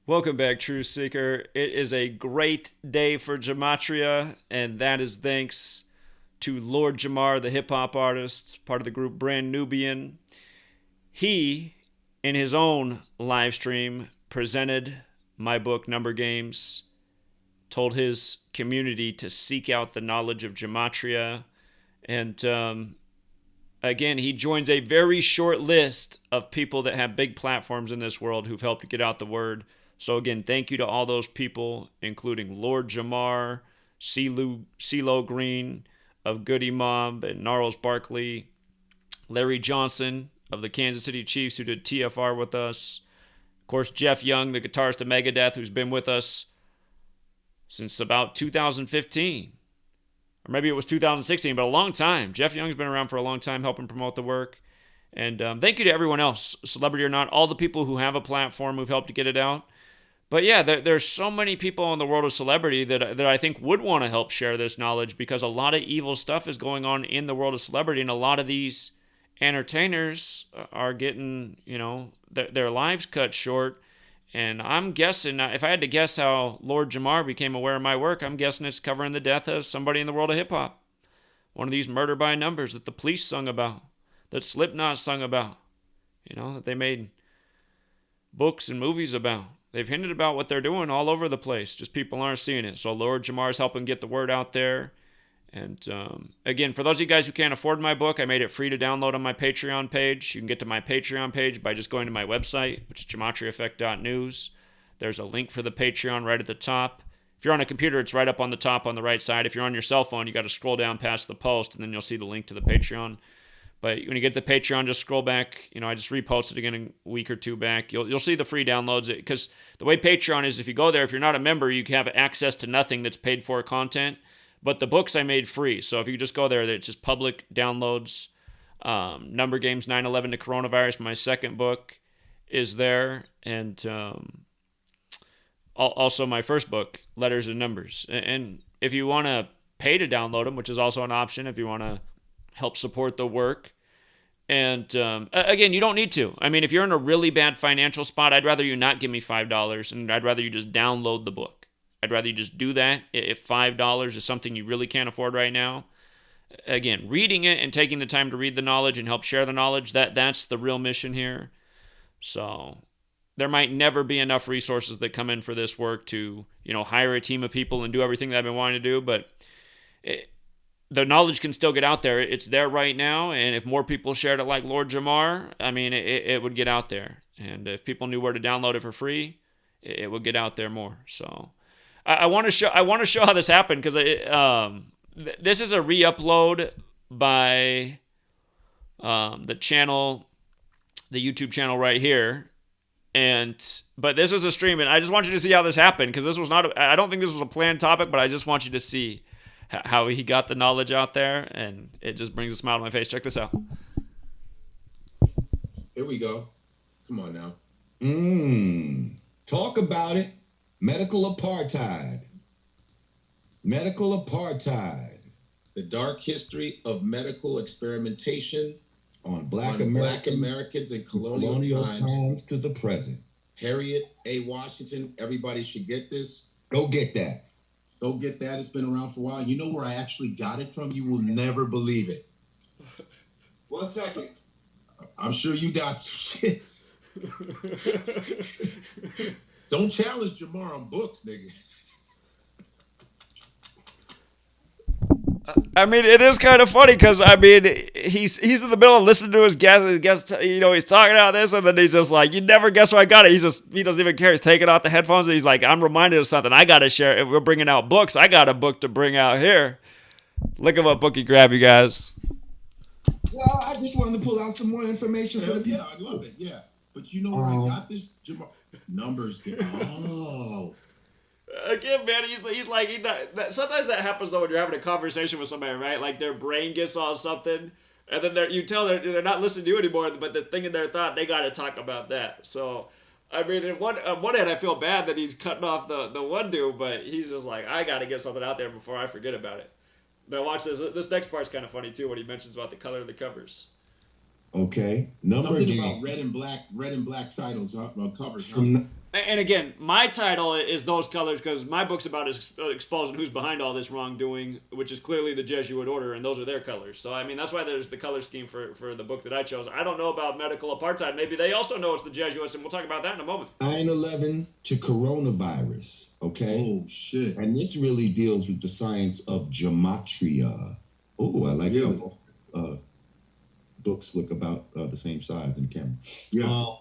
Welcome back, True Seeker. It is a great day for Gematria, and that is thanks to Lord Jamar, the hip hop artist, part of the group Brand Nubian. He, in his own live stream, presented my book, Number Games, told his community to seek out the knowledge of Gematria, and again, he joins a very short list of people that have big platforms in this world who've helped get out the word. So again, thank you to all those people, including Lord Jamar, CeeLo Green of Goody Mob and Gnarls Barkley, Larry Johnson of the Kansas City Chiefs who did TFR with us, of course Jeff Young, the guitarist of Megadeth, who's been with us since about 2015. Or maybe it was 2016, but a long time. Jeff Young's been around for a long time helping promote the work. And thank you to everyone else, celebrity or not, all the people who have a platform who've helped to get it out. But yeah, there's so many people in the world of celebrity that I think would want to help share this knowledge, because a lot of evil stuff is going on in the world of celebrity, and a lot of these entertainers are getting, their lives cut short. And I'm guessing, if I had to guess how Lord Jamar became aware of my work, I'm guessing it's covering the death of somebody in the world of hip-hop. One of these murder by numbers that the Police sung about, that Slipknot sung about, that they made books and movies about. They've hinted about what they're doing all over the place. Just people aren't seeing it. So Lord Jamar's helping get the word out there. And again, for those of you guys who can't afford my book, I made it free to download on my Patreon page. You can get to my Patreon page by just going to my website, which is GematriaEffect.News. There's a link for the Patreon right at the top. If you're on a computer, it's right up on the top on the right side. If you're on your cell phone, you got to scroll down past the post, and then you'll see the link to the Patreon. But when you get the Patreon, just scroll back. I just reposted again a week or two back. You'll see the free downloads. Because the way Patreon is, if you go there, if you're not a member, you can have access to nothing that's paid for content. But the books I made free. So if you just go there, it's just public downloads. Number Games 9/11 to Coronavirus, my second book, is there. And also my first book, Letters and Numbers. And if you want to pay to download them, which is also an option if you want to help support the work. And again, you don't need to. I mean, if you're in a really bad financial spot, I'd rather you not give me $5, and I'd rather you just download the book. I'd rather you just do that if $5 is something you really can't afford right now. Again, reading it and taking the time to read the knowledge and help share the knowledge, that's the real mission here. So there might never be enough resources that come in for this work to, hire a team of people and do everything that I've been wanting to do, but the knowledge can still get out there. It's there right now, and if more people shared it like Lord Jamar, I mean, it would get out there. And if people knew where to download it for free, it would get out there more. So I want to show how this happened, because this is a re-upload by the channel, the YouTube channel right here. But this was a stream, and I just want you to see how this happened, because this was not. I don't think this was a planned topic, but I just want you to see how he got the knowledge out there, and it just brings a smile to my face. Check this out. Here we go. Come on now. Talk about it. Medical apartheid. Medical apartheid. The dark history of medical experimentation on Black Americans in colonial times to the present. Harriet A. Washington. Everybody should get this. Go get that. Go get that. It's been around for a while. You know where I actually got it from? You will never believe it. 1 second. I'm sure you got some shit. Don't challenge Jamar on books, nigga. I mean, it is kind of funny, because I mean, he's in the middle of listening to his guest, he's talking about this, and then he's just like, you never guess where I got it. He doesn't even care. He's taking off the headphones, and he's like, I'm reminded of something. I got to share it. We're bringing out books. I got a book to bring out here. Look at what book he grabbed, you guys. Well, I just wanted to pull out some more information for the people. Yeah, I love it. Yeah. But you know where I got this? Jamar. Numbers. Oh. Again, man, sometimes that happens though when you're having a conversation with somebody, right? Like their brain gets on something, and then you tell they're not listening to you anymore, but the thing in their thought, they got to talk about that. So, I mean, on one hand, I feel bad that he's cutting off the one dude, but he's just like, I got to get something out there before I forget about it. Now watch this. This next part's kind of funny too when he mentions about the color of the covers. Okay, number something about red and black titles, covers. From And again, my title is those colors because my book's about exposing who's behind all this wrongdoing, which is clearly the Jesuit order, and those are their colors. So, I mean, that's why there's the color scheme for the book that I chose. I don't know about medical apartheid. Maybe they also know it's the Jesuits, and we'll talk about that in a moment. 9/11 to coronavirus, okay? Oh, shit. And this really deals with the science of gematria. Oh, I like how books look about the same size in the camera. Yeah.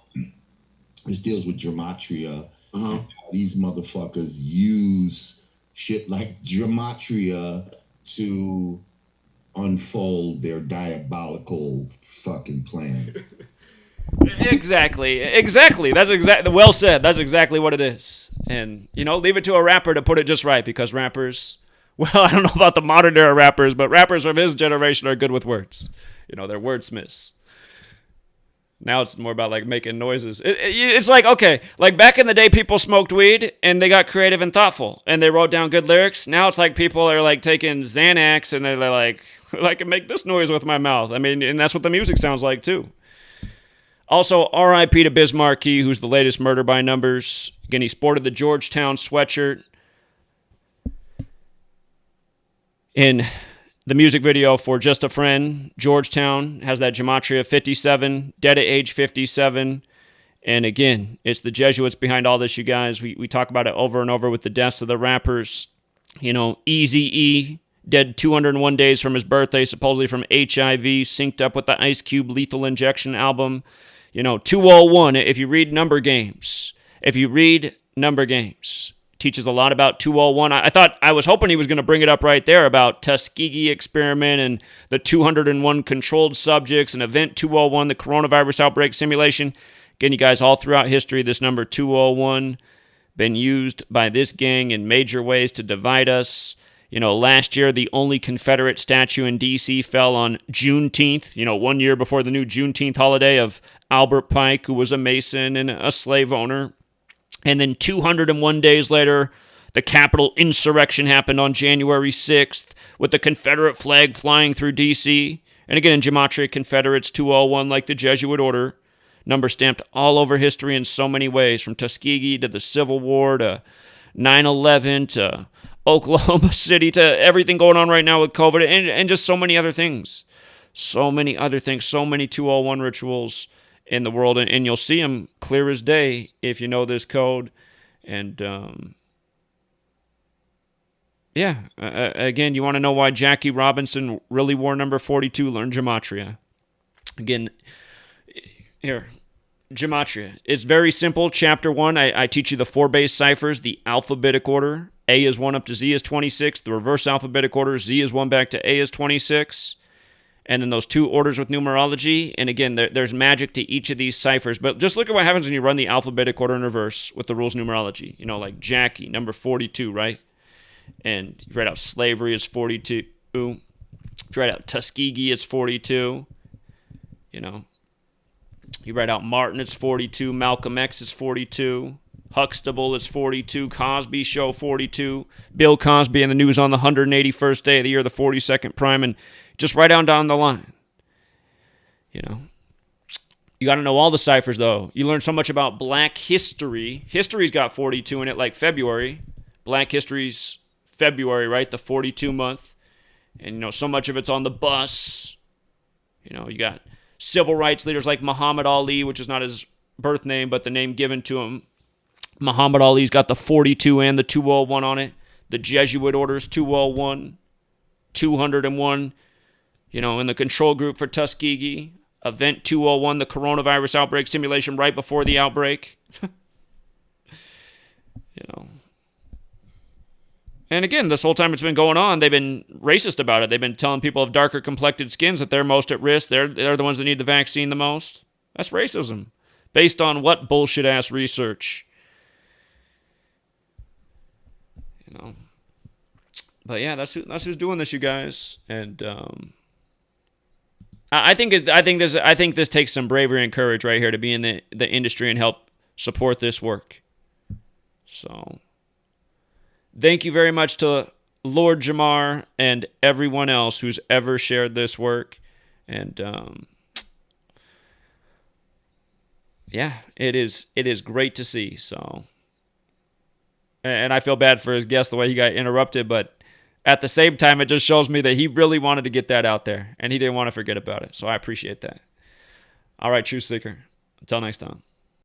This deals with gematria. And how these motherfuckers use shit like gematria to unfold their diabolical fucking plans. Exactly. That's exactly well said. That's exactly what it is. And leave it to a rapper to put it just right, because rappers, well, I don't know about the modern era rappers, but rappers from his generation are good with words. They're wordsmiths. Now it's more about like making noises. It's like, okay, like back in the day, people smoked weed and they got creative and thoughtful and they wrote down good lyrics. Now it's like people are like taking Xanax and they're like, I can make this noise with my mouth. I mean, and that's what the music sounds like too. Also, R.I.P. to Biz Markie, who's the latest murder by numbers. Again, he sported the Georgetown sweatshirt. In the music video for Just a Friend, Georgetown has that Gematria 57, dead at age 57. And again, it's the Jesuits behind all this, you guys. We talk about it over and over with the deaths of the rappers. Eazy-E, dead 201 days from his birthday, supposedly from HIV, synced up with the Ice Cube Lethal Injection album. 201, if you read Number Games, teaches a lot about 201. I was hoping he was going to bring it up right there about Tuskegee experiment and the 201 controlled subjects and Event 201, the coronavirus outbreak simulation. Again, you guys, all throughout history, this number 201 been used by this gang in major ways to divide us. Last year, the only Confederate statue in D.C. fell on Juneteenth, 1 year before the new Juneteenth holiday of Albert Pike, who was a Mason and a slave owner. And then 201 days later, the Capitol insurrection happened on January 6th with the Confederate flag flying through D.C. And again, in Gematria, Confederates 201, like the Jesuit order. Number stamped all over history in so many ways, from Tuskegee to the Civil War to 9/11 to Oklahoma City to everything going on right now with COVID and just so many other things. So many 201 rituals in the world, and you'll see them clear as day if you know this code. And again, you want to know why Jackie Robinson really wore number 42? Learn Gematria. Again, here, Gematria. It's very simple. Chapter 1, I teach you the 4 base ciphers, the alphabetic order. A is 1 up to Z is 26. The reverse alphabetic order, Z is 1 back to A is 26. And then those 2 orders with numerology. And again, there's magic to each of these ciphers. But just look at what happens when you run the alphabetic order in reverse with the rules numerology. Like Jackie, number 42, right? And you write out slavery is 42. If you write out Tuskegee, it's 42. You write out Martin, it's 42. Malcolm X is 42. Huxtable is 42. Cosby Show, 42. Bill Cosby in the news on the 181st day of the year, the 42nd prime, and just right down the line. You got to know all the ciphers, though. You learn so much about Black history. History's got 42 in it, like February. Black history's February, right? The 42 month. And, so much of it's on the bus. You got civil rights leaders like Muhammad Ali, which is not his birth name, but the name given to him. Muhammad Ali's got the 42 and the 201 on it. The Jesuit orders 201, 201, in the control group for Tuskegee. Event 201, the coronavirus outbreak simulation right before the outbreak. And again, this whole time it's been going on, they've been racist about it. They've been telling people of darker complected skins that they're most at risk. They're the ones that need the vaccine the most. That's racism. Based on what bullshit-ass research? But yeah, that's who's doing this, you guys. And I think this takes some bravery and courage right here to be in the industry and help support this work. So, thank you very much to Lord Jamar and everyone else who's ever shared this work. And yeah, it is great to see. So, and I feel bad for his guest the way he got interrupted, but at the same time, it just shows me that he really wanted to get that out there and he didn't want to forget about it. So I appreciate that. All right, Truth Seeker. Until next time.